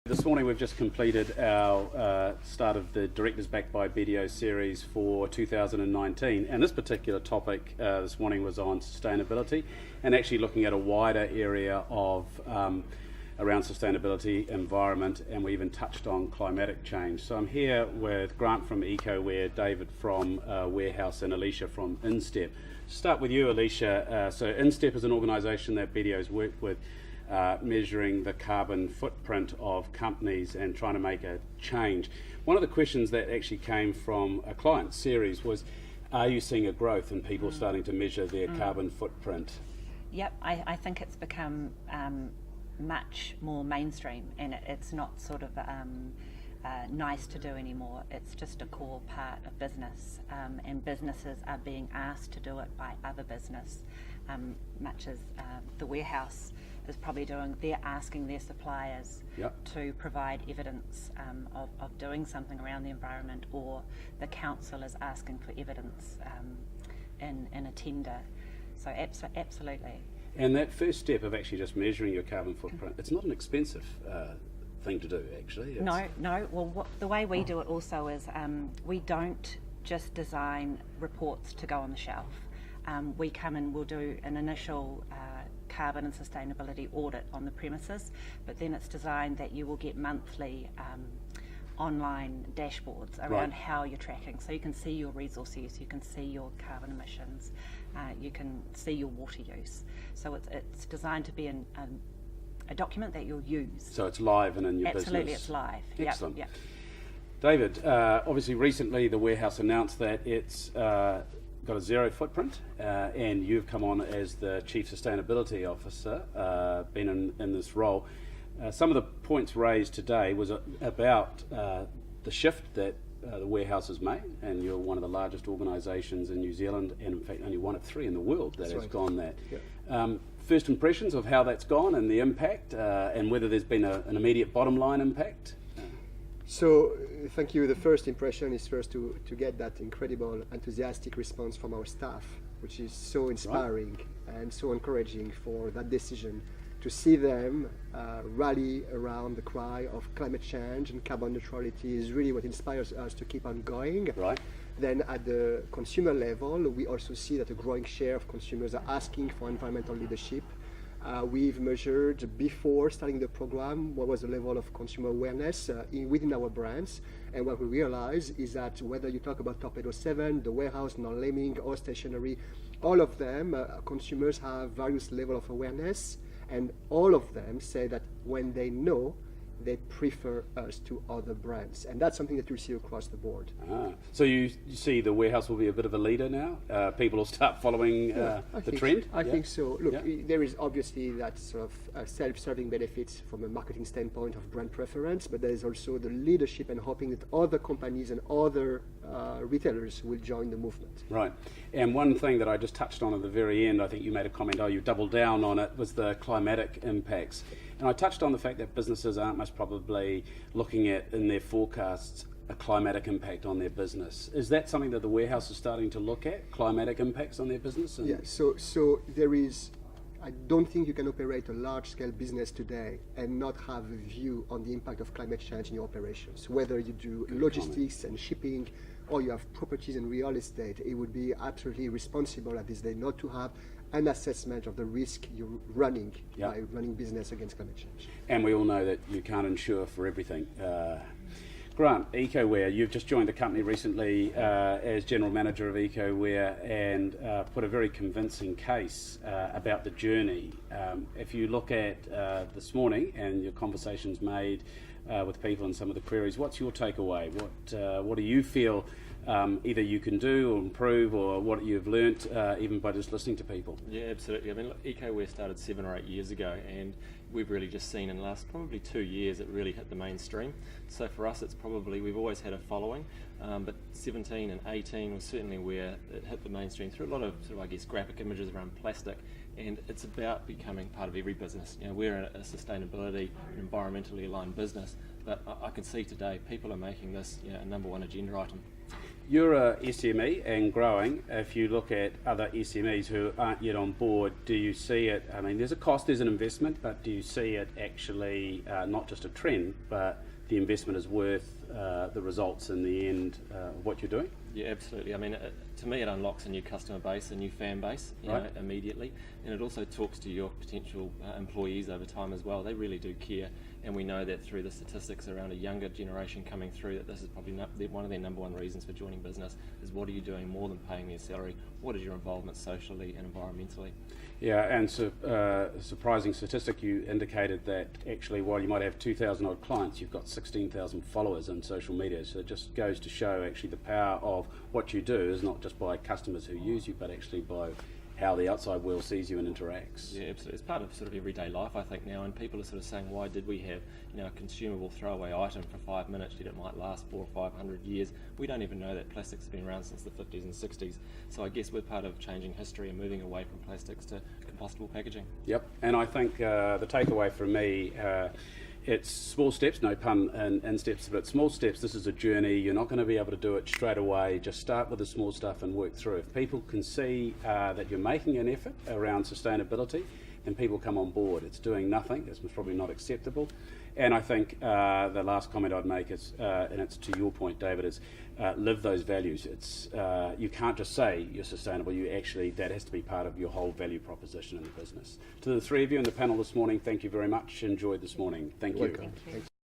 This morning we've just completed our start of the Directors Backed by BDO series for 2019, and this particular topic this morning was on sustainability and actually looking at a wider area of around sustainability, environment, and we even touched on climatic change. So I'm here with Grant from Ecoware, David from Warehouse and Alisha from Instep. Start with you, Alisha. So Instep is an organisation that BDO's worked with measuring the carbon footprint of companies and trying to make a change. One of the questions that actually came from a client series was, are you seeing a growth in people starting to measure their carbon footprint? Yep, I think it's become much more mainstream, and it's not sort of nice to do anymore. It's just a core part of business, and businesses are being asked to do it by other business, much as the warehouse is probably doing. They're asking their suppliers to provide evidence of doing something around the environment, or the council is asking for evidence in a tender. So absolutely. And that first step of actually just measuring your carbon footprint, it's not an expensive thing to do, actually. No. Well, the way we do it also is we don't just design reports to go on the shelf. We come and we'll do an initial carbon and sustainability audit on the premises, but then it's designed that you will get monthly online dashboards around how you're tracking. So you can see your resource use, you can see your carbon emissions, you can see your water use. So it's designed to be a document that you'll use. So it's live and in your business. Absolutely, it's live. Excellent. Yep. David, obviously recently the warehouse announced that it's got a zero footprint, and you've come on as the Chief Sustainability Officer, been in this role. Some of the points raised today was about the shift that the warehouse has made, and you're one of the largest organisations in New Zealand, and in fact only one of three in the world that has gone that. Yep. First impressions of how that's gone and the impact, and whether there's been an immediate bottom line impact? So, thank you. The first impression is first to get that incredible enthusiastic response from our staff, which is so inspiring and so encouraging for that decision. To see them rally around the cry of climate change and carbon neutrality is really what inspires us to keep on going. Right. Then at the consumer level, we also see that a growing share of consumers are asking for environmental leadership. We've measured before starting the program what was the level of consumer awareness within our brands, and what we realize is that whether you talk about Torpedo 7, the warehouse, non-lemming, or stationery, all of them, consumers have various level of awareness, and all of them say that when they know, they prefer us to other brands, and that's something that you see across the board. So you see the warehouse will be a bit of a leader now? People will start following the trend? I think so. Look, there is obviously that sort of self-serving benefits from a marketing standpoint of brand preference, but there is also the leadership and hoping that other companies and other retailers will join the movement. Right. And one thing that I just touched on at the very end, I think you made a comment, you doubled down on it, was the climatic impacts. And I touched on the fact that businesses aren't most probably looking at, in their forecasts, a climatic impact on their business. Is that something that the warehouse is starting to look at, climatic impacts on their business? Yeah, so there is, I don't think you can operate a large-scale business today and not have a view on the impact of climate change in your operations. Whether you do logistics and shipping, or you have properties and real estate, it would be absolutely responsible at this day not to have an assessment of the risk you're running by running business against climate change. And we all know that you can't insure for everything. Grant, Ecoware, you've just joined the company recently as General Manager of Ecoware, and put a very convincing case about the journey. If you look at this morning and your conversations made with people and some of the queries, what's your takeaway? What do you feel either you can do or improve, or what you've learnt even by just listening to people? Yeah, absolutely. I mean, look, Ecoware started 7 or 8 years ago, and we've really just seen in the last probably 2 years it really hit the mainstream. So for us, it's probably, we've always had a following, but 17 and 18 was certainly where it hit the mainstream through a lot of sort of, I guess, graphic images around plastic, and it's about becoming part of every business. You know, we're a sustainability and environmentally aligned business, but I can see today people are making this, you know, a number one agenda item. you're a SME and growing. If you look at other SMEs who aren't yet on board, do you see it, I mean, there's a cost, there's an investment, but do you see it actually not just a trend, but the investment is worth the results in the end of what you're doing? Yeah, absolutely. I mean, to me, it unlocks a new customer base, a new fan base, you know, immediately, and it also talks to your potential employees over time as well. They really do care, and we know that through the statistics around a younger generation coming through, that this is probably one of their number one reasons for joining business is what are you doing more than paying their salary? What is your involvement socially and environmentally? Yeah, and surprising statistic, you indicated that actually while you might have 2,000 odd clients, you've got 16,000 followers on social media. So it just goes to show actually the power of what you do is not just by customers who use you, but actually by how the outside world sees you and interacts. Yeah, absolutely. It's part of sort of everyday life, I think, now, and people are sort of saying, why did we have, you know, a consumable throwaway item for 5 minutes, yet it might last 400 or 500 years? We don't even know that plastics have been around since the 50s and 60s. So I guess we're part of changing history and moving away from plastics to compostable packaging. Yep, and I think the takeaway from me, it's small steps, no pun in steps, but small steps. This is a journey. You're not going to be able to do it straight away. Just start with the small stuff and work through. If people can see that you're making an effort around sustainability, then people come on board. It's doing nothing. It's probably not acceptable. And I think the last comment I'd make is, and it's to your point, David, is live those values. It's you can't just say you're sustainable. You actually, that has to be part of your whole value proposition in the business. To the three of you in the panel this morning, thank you very much. Enjoyed this morning. Thank you. Welcome. Thank you.